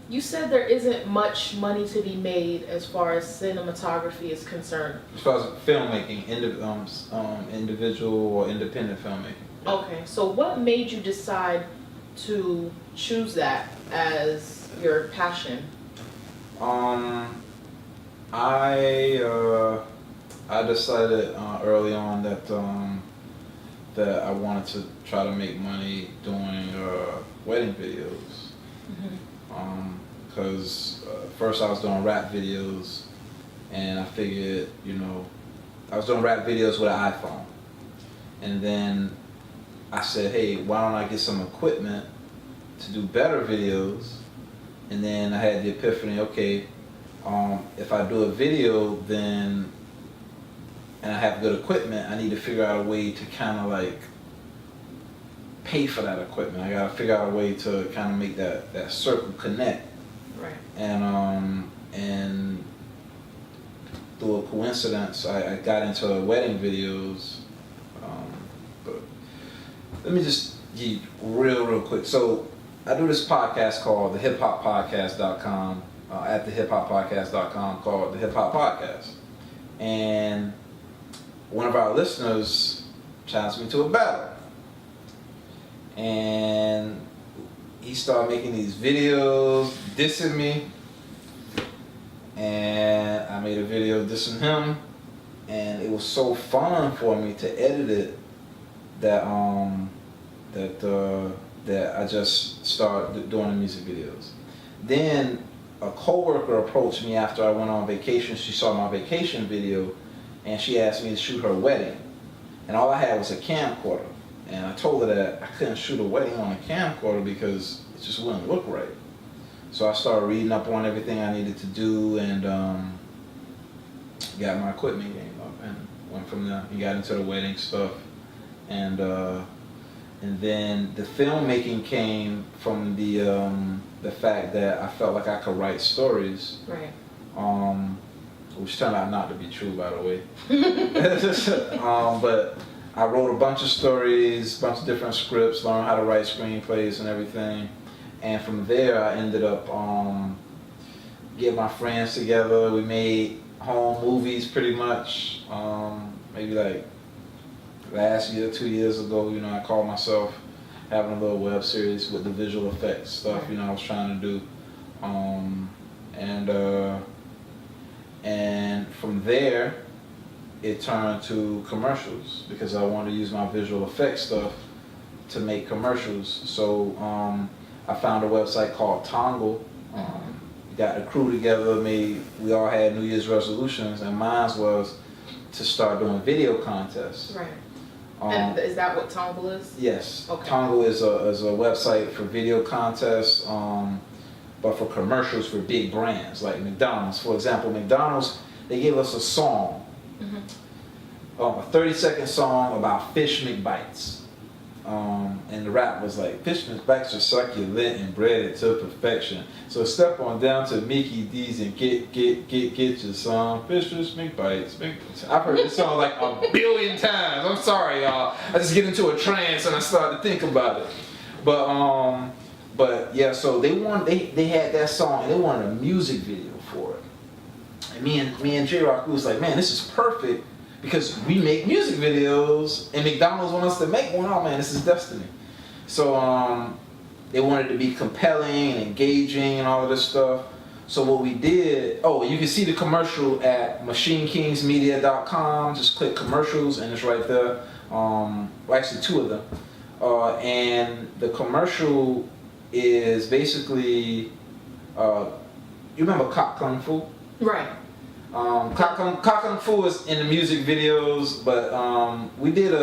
You said there isn't much money to be made as far as cinematography is concerned. As far as filmmaking, individual or independent filmmaking. Okay, so what made you decide to choose that as your passion? I decided early on that that I wanted to try to make money doing wedding videos. Because first I was doing rap videos, and I figured, I was doing rap videos with an iPhone, and then I said, hey, why don't I get some equipment to do better videos? And then I had the epiphany, okay, if I do a video, then, and I have good equipment, I need to figure out a way to kind of like pay for that equipment. I gotta figure out a way to kind of make that circle connect. Right. And through a coincidence, I got into wedding videos. But let me just give you real quick. So I do this podcast called the hiphoppodcast.com, at the hiphoppodcast.com, called the Hip Hop Podcast. And one of our listeners challenged me to a battle. And he started making these videos dissing me, and I made a video dissing him, and it was so fun for me to edit it that that I just started doing the music videos. Then a coworker approached me after I went on vacation. She saw my vacation video, and she asked me to shoot her wedding, and all I had was a camcorder. And I told her that I couldn't shoot a wedding on a camcorder because it just wouldn't look right. So I started reading up on everything I needed to do, and got my equipment game up and went from there. And got into the wedding stuff, and then the filmmaking came from the fact that I felt like I could write stories. Right. Which turned out not to be true, by the way. But I wrote a bunch of stories, a bunch of different scripts, learned how to write screenplays and everything. And from there, I ended up getting my friends together. We made home movies pretty much. Maybe like last year, 2 years ago, I called myself having a little web series with the visual effects stuff, I was trying to do. And from there, it turned to commercials because I wanted to use my visual effects stuff to make commercials. So I found a website called Tongle. Got a crew together, we all had New Year's resolutions, and mine was to start doing video contests. Right. And is that what Tongle is? Yes. Okay. Tongle is a website for video contests, but for commercials for big brands like McDonald's. For example, McDonald's, they gave us a song. A 30-second song about fish McBites. And the rap was like, fish McBites are succulent and breaded to perfection. So step on down to Mickey D's and get your some fish McBites. I've heard this song like a billion times. I'm sorry, y'all. I just get into a trance and I start to think about it. But yeah, so they had that song and they wanted a music video for it. And me and J-Rock was like, man, this is perfect because we make music videos and McDonald's want us to make one. Oh man, this is destiny. So they wanted to be compelling and engaging and all of this stuff. So what we did, you can see the commercial at machinekingsmedia.com. Just click commercials and it's right there. Well, actually two of them. And the commercial is basically, you remember Kok Kung Fu? Right. Kok Kung Fu is in the music videos, but we did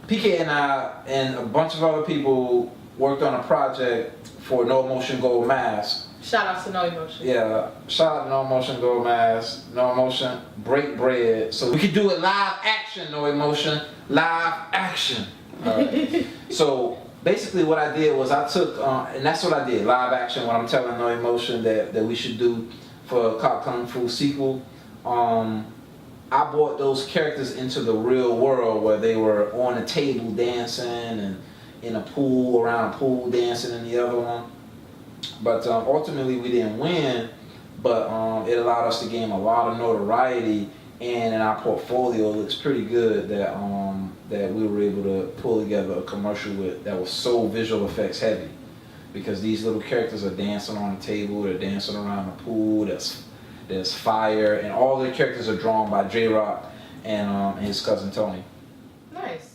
PK and I and a bunch of other people worked on a project for No Emotion Gold Mask. Shout out to No Emotion. Yeah, shout out to No Emotion Gold Mask, No Emotion Break Bread. So we could do it live action, No Emotion, live action. Alright. So basically what I did was I took, and that's what I did, live action, what I'm telling No Emotion that we should do for Kok Kung Fu sequel. I brought those characters into the real world where they were on a table dancing and in a pool, around a pool dancing in the other one. But ultimately we didn't win, but it allowed us to gain a lot of notoriety, and in our portfolio it looks pretty good that that we were able to pull together a commercial that was so visual effects heavy, because these little characters are dancing on the table, they're dancing around the pool, there's fire, and all the characters are drawn by J-Rock and his cousin Tony. Nice.